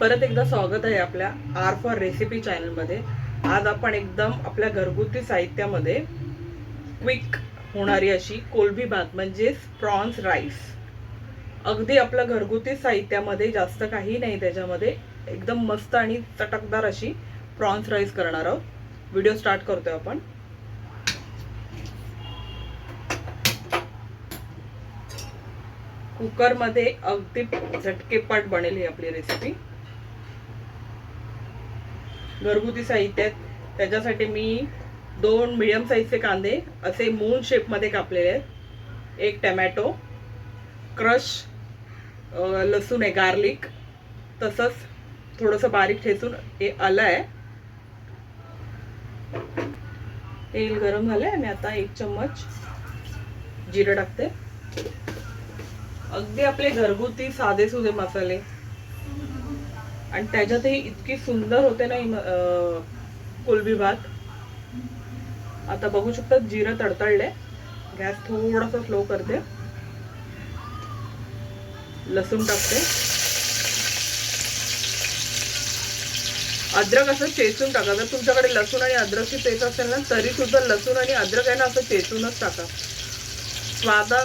परत एकदा स्वागत आहे आपल्या आर फॉर रेसिपी चॅनलमध्ये. आज आपण एकदम आपल्या घरगुती साहित्यामध्ये क्विक होणारी अशी कोलंबी भात म्हणजेच प्रॉन्स राईस, अगदी आपल्या घरगुती साहित्यामध्ये, जास्त काही नाही त्याच्यामध्ये, एकदम मस्त आणि चटकदार अशी प्रॉन्स राईस करणार आहोत. व्हिडिओ स्टार्ट करतोय आपण. कुकरमध्ये अगदी झटकेपट बनेल ही आपली रेसिपी. घरगुती साहित्यात त्याच्यासाठी मी 2 मीडियम साईजचे कांदे असे मून शेपमध्ये कापलेले आहेत, 1 टमॅटो, क्रश लसूण आहे, गार्लिक, तसंच थोडंसं बारीक ठेचून हे आलं आहे. तेल गरम झालंय आणि आता 1 चम्मच जिरं टाकते. अगदी आपले घरगुती साधे सुधे मसाले, आणि त्याच्यातही इतकी सुंदर होते ना कोलंबी भात. आता बघू शकता जिरं तडतडले. गॅस थोडासा स्लो करते. लसूण टाकते. अद्रक असं चेचून टाका. जर तुमच्याकडे लसूण आणि अद्रकची पेस्ट असेल ना, तरी सुद्धा लसूण आणि अद्रक आहे ना असं चेचूनच टाका. स्वादा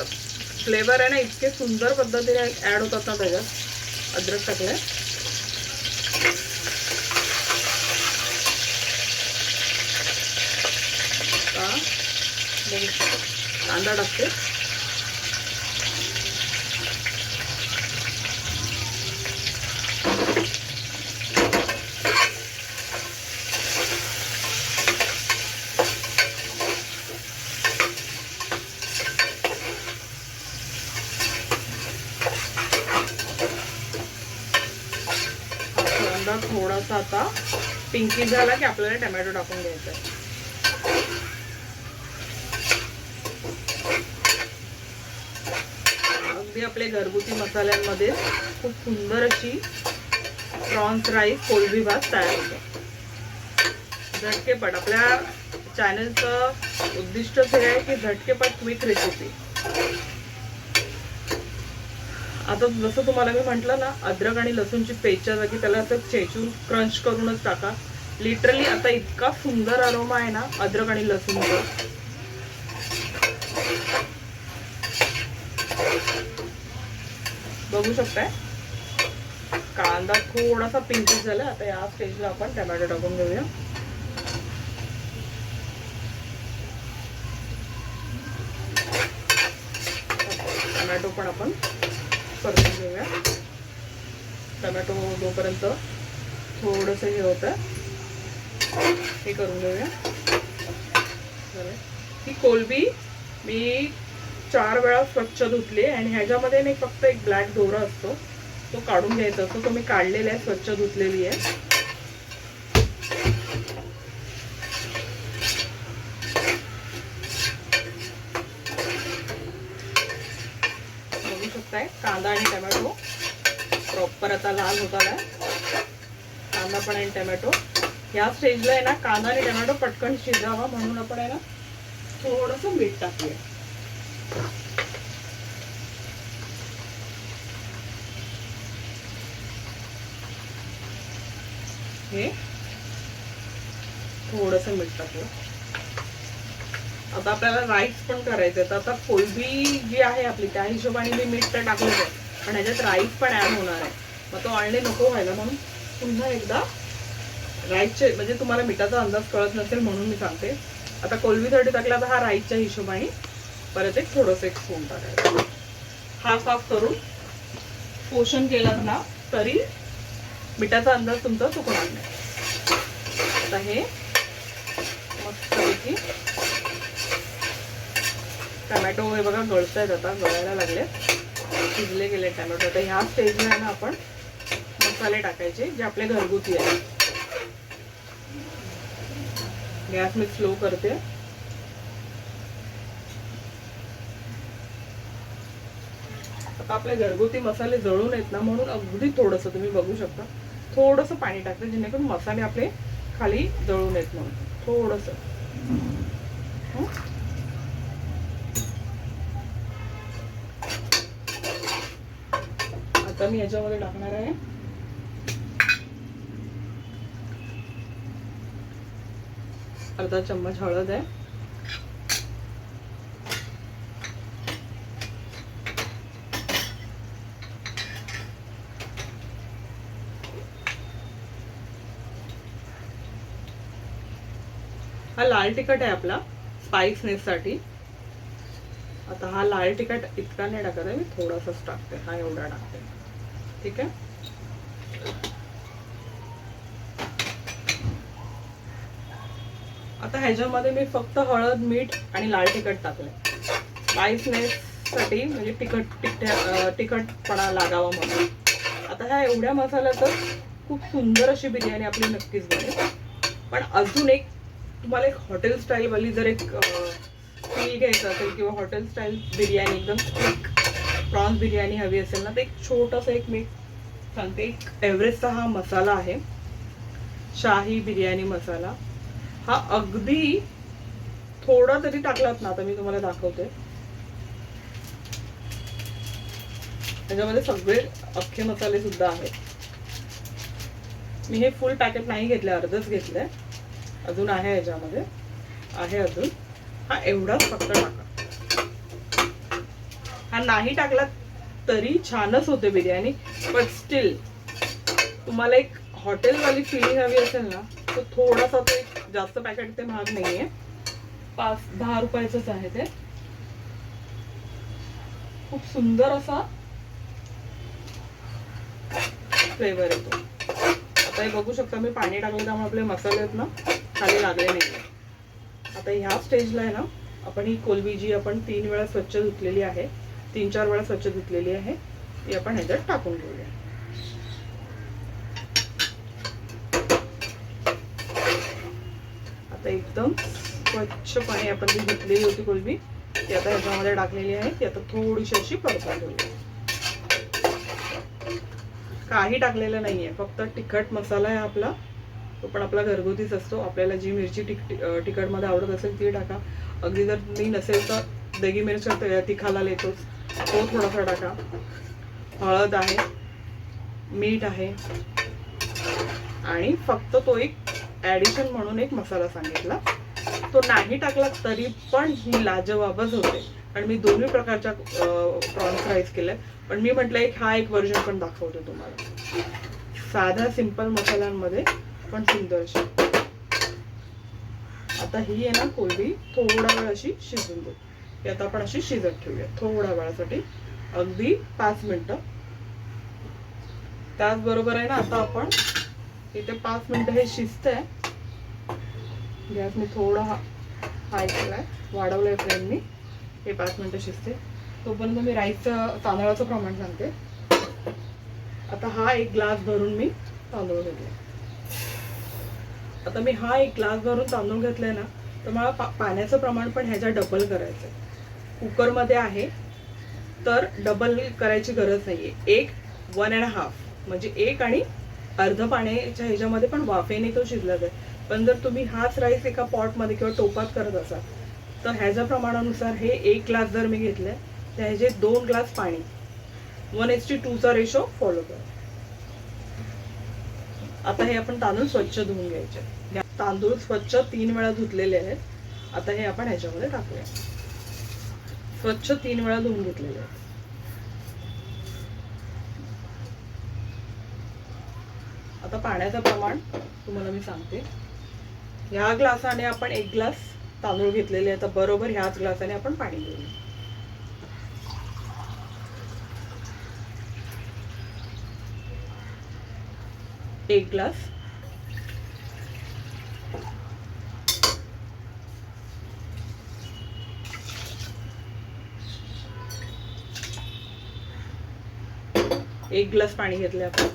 फ्लेवर आहे ना इतके सुंदर पद्धतीने ऍड होतात ना त्याच्यात अद्रक टाकले. कांदा टाकते. कांदा थोडासा आता पिंकी झाला की आपल्याला टोमॅटो टाकून घ्यायचा आहे. अगदी आपले घरगुती मसाल्यांमध्ये खूप सुंदर अशी प्रॉन्स राईस कोलंबी भात तयार होतो. झटकेपट. आपल्या चॅनलचं उद्दिष्टच हे आहे की झटकेपट क्विक रेसिपी. आता जसं तुम्हाला मी म्हटलं ना, अद्रक आणि लसूणची पेस्टच्या जागी त्याला असं चेचून क्रंच करूनच टाका. लिटरली आता इतका सुंदर अरोमा आहे ना अद्रक आणि लसूणचा. बघू शकताय कांदा थोडासा पिंकी झाला. आता या स्टेजला आपण टोमॅटो टाकून घेऊया. टोमॅटो पण आपण परतून घेऊया. टोमॅटो जोपर्यंत थोडंसं हे होतं हे करून घेऊया. ही कोलंबी मी 4 वेळा स्वच्छ धुतली आणि ह्याच्यामध्ये नाही फक्त एक ब्लॅक दोरा असतो, तो काढून घ्यायचा असतो. तो मी काढलेला आहे, स्वच्छ धुतलेली आहे. बघू शकताय कांदा आणि टोमॅटो प्रॉपर आता लाल होत आलाय. कांदा पण आणि टोमॅटो या स्टेजला आहे ना, कांदा आणि टोमॅटो पटकन शिजावा म्हणून आपण आहे ना थोडंसं मीठ टाकूया. हे थोडंसं मीठ टाकूया. आता आपल्याला राईस पण करायचं आहे. आता कोलंबी जी आहे आपली त्या हिशोबाने मी मीठ तर टाकलं आहे, पण ह्याच्यात राईस पण ऍड होणार आहे. मग तो आणले नको व्हायला म्हणून पुन्हा एकदा राईसचे, म्हणजे तुम्हाला मिठाचा अंदाज कळत नसेल म्हणून मी सांगते. आता कोलंबीसाठी टाकला तर हा राईसच्या हिशोबाने परत एक थोडंसं एक स्पून टाकायचं. हाफ हाफ करून पोषण केलं ना तरी मिठाचा अंदाज तुमचा चुकणार नाही. आता हे मस्तपैकी टोमॅटो हे बघा गळत आहेत, आता गळायला लागले, शिजले गेले टोमॅटो. आता ह्या स्टेजला ना आपण मसाले टाकायचे जे आपले घरगुती आहेत. गॅस मी स्लो करते. आता आपले घरगुती मसाले जळून आहेत ना, म्हणून अगदी थोडंसं तुम्ही बघू शकता थोडंसं पाणी टाकते, जेणेकरून मसाले आपले खाली जळून येत म्हणून थोडंसं. आता मी याच्यामध्ये टाकणार आहे अर्धा चम्मच हळद आहे, हा लाल तिखट आहे आपला स्पाइसनेस साठी. आता हा लाल तिखट इतका नाही टाकत आहे मी, थोडासाच टाकते, हा एवढा टाकते. ठीक आहे. आता ह्याच्यामध्ये मी फक्त हळद, मीठ आणि लाल तिखट टाकले स्पाइसनेस साठी, म्हणजे तिखटपणा लागावा म्हणून. आता ह्या एवढ्या मसाल्यातच खूप सुंदर अशी बिर्याणी आपली नक्कीच बनेल. पण अजून एक तुम्हाला एक हॉटेल स्टाईल वाली जर एक फील घ्यायचं असेल किंवा हॉटेल स्टाईल बिर्याणी एकदम क्विक प्रॉन्स बिर्याणी हवी असेल ना, तर एक छोटासा एक मी सांगते. एक एव्हरेस्टचा हा मसाला आहे, शाही बिर्याणी मसाला. हा अगदी थोडा तरी टाकलात ना, आता मी तुम्हाला दाखवते. त्याच्यामध्ये सगळे अख्खे मसाले सुद्धा आहेत. मी हे फुल पॅकेट नाही घेतले, अर्धच घेतलंय. अजून आहे याच्यामध्ये, आहे अजून. हा एवढाच फक्त टाका. हा नाही टाकला तरी छानच होते बिर्याणी, पण स्टील तुम्हाला एक हॉटेलवाली फिलिंग हवी असेल ना, तर थोडासा तो एक जास्त पॅकेट ते महाग नाहीये, 5-10 रुपयाचंच आहे ते. खूप सुंदर असा फ्लेवर येतो. आता हे बघू शकता, मी पाणी टाकलं त्यामुळे आपले मसाले आहेत ना खाली लागले नाही. आता ह्या स्टेजला आहे ना, आपण ही कोलंबी जी आपण 3 वेळा स्वच्छ धुतलेली आहे, 3-4 वेळा स्वच्छ धुतलेली आहे, ती आपण ह्याच्यात टाकून घेऊया. आता एकदम स्वच्छ पाणी आपण जी धुतलेली होती कोलंबी, ती आता ह्याच्यामध्ये टाकलेली आहे. ती आता थोडीशी अशी परतून घेऊया. काही टाकलेलं नाहीये, फक्त तिखट मसाला आहे आपला, तो पण आपला घरगुतीच असतो. आपल्याला जी मिरची तिखटमध्ये आवडत असेल ती टाका. अगदी जर मी नसेल तर देगी मिरच्या तिखाला येतोच, तो थोडासा टाका. हळद आहे, मीठ आहे, आणि फक्त तो एक ॲडिशन म्हणून एक मसाला सांगितला, तो नाही टाकला तरी पण ही लाजवाबच होते. आणि मी दोन्ही प्रकारच्या प्रॉन्स फ्राईज केल्या, पण मी म्हटलं एक हा एक व्हर्जन पण दाखवते तुम्हाला, साध्या सिंपल मसाल्यांमध्ये पण सुंदर अशी. आता ही आहे ना कोलंबी थोडा वेळ अशी शिजून देऊ. ही आता आपण अशी शिजत ठेवूया थोड्या वेळासाठी, अगदी 5 मिनिटं. त्याचबरोबर आहे ना, आता आपण इथे 5 मिनिटं हे शिजतंय. गॅस मी थोडा हाय केलाय, वाढवलाय फ्लेम मी. हे 5 मिनिटं शिजते, तोपर्यंत मी राईसचं तांदळाचं प्रमाण सांगते. आता हा 1 ग्लास भरून मी तांदूळ घेतले. आता मी हा 1 ग्लास भरून तांदूळ घेतलाय ना, तर मला पाण्याचं प्रमाण पण ह्याच्या डबल करायचं आहे. कुकरमध्ये आहे तर डबल करायची गरज नाहीये. 1.5 म्हणजे 1 आणि अर्ध पाण्याच्या ह्याच्यामध्ये पण वाफेने तो शिजला जाईल. पण जर तुम्ही हाच राईस एका पॉटमध्ये किंवा टोपात करत असाल तर ह्याच्या प्रमाणानुसार हे 1 ग्लास जर मी घेतलंय तर ह्याचे 2 ग्लास पाणी, 1:2चा रेशो फॉलो करा. आता हे आपण तांदूळ स्वच्छ धुवून घ्यायचे. तांदूळ स्वच्छ 3 वेळा धुतलेले आहेत. आता हे आपण ह्याच्यामध्ये टाकूया. स्वच्छ 3 वेळा धुवून घेतलेले आहेत. आता पाण्याचं प्रमाण तुम्हाला मी सांगते. ह्या ग्लासाने आपण 1 ग्लास तांदूळ घेतलेले आहे, तर बरोबर ह्याच ग्लासाने आपण पाणी घेऊया. एक ग्लास. एक ग्लास पाणी घेतले आपण.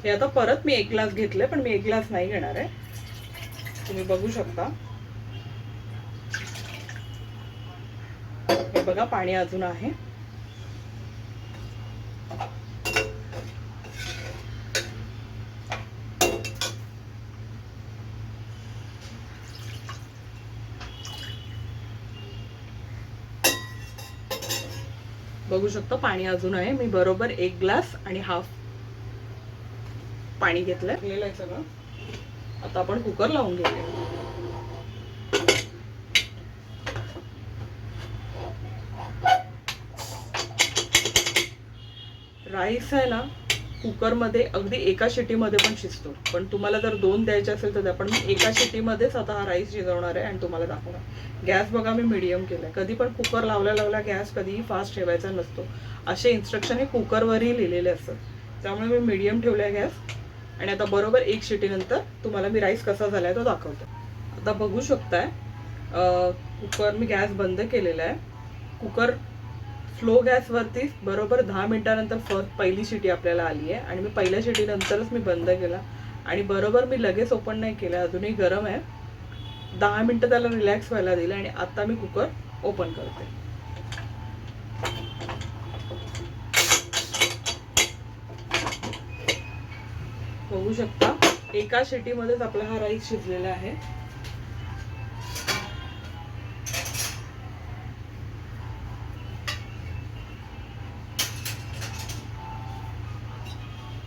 हे आता परत मी 1 ग्लास घेतले, पण मी 1 ग्लास नाही घेणार आहे. तुम्ही बघू शकता, हे बघा पाणी अजून आहे. बघू शकता पाणी अजून आहे. मी बरोबर 1 ग्लास आणि हाफ पाणी घेतलंय सगळं. आता आपण कुकर लावून घेऊया. राईस आहे ना कुकरमध्ये अगदी एका शिटीमध्ये पण शिजतो, पण तुम्हाला जर 2 द्यायचे असेल तर आपण एका शिटीमध्येच आता हा राईस शिजवणार आहे आणि तुम्हाला दाखवणार. गॅस बघा मी मीडियम केलाय. कधी पण कुकर लावल्या गॅस कधीही फास्ट ठेवायचा नसतो. असे इन्स्ट्रक्शन हे कुकरवरही लिहिलेले असतात. त्यामुळे मी मीडियम ठेवलाय गॅस आणि आता बरोबर 1 शिटीनंतर तुम्हाला मी राईस कसा झालाय तो दाखवतो. आता बघू शकताय कुकर मी गॅस बंद केलेला आहे. कुकर स्लो गॅसवरती बरोबर 10 मिनिटानंतर पहिली शिटी आपल्याला आली आहे आणि मी पहिल्या शिटीनंतरच मी बंद केला आणि बरोबर मी लगेच ओपन नाही केलं, अजूनही गरम आहे. 10 मिनिटं त्याला रिलॅक्स व्हायला दिलं आणि आता मी कुकर ओपन करते. बघू शकता एका शिटीमध्येच आपला हा राईस शिजलेला आहे.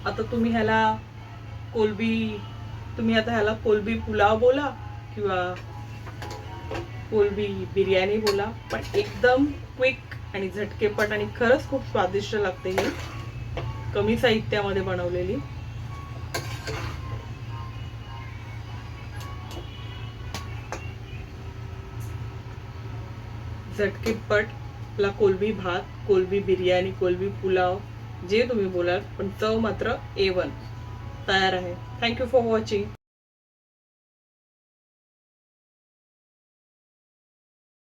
आता तुम्ही ह्याला कोलबी पुलाव बोला किंवा कोलबी बिर्याणी बोला, पण एकदम क्विक आणि झटकेपट आणि खरंच खूप स्वादिष्ट लागते ही, कमी साहित्यामध्ये बनवलेली. झटकेपट आपला कोलबी भात, कोलबी बिर्याणी, कोलबी पुलाव जे तुम्ही बोलाल, पण चव मात्र A1 तयार आहे. Thank you for watching.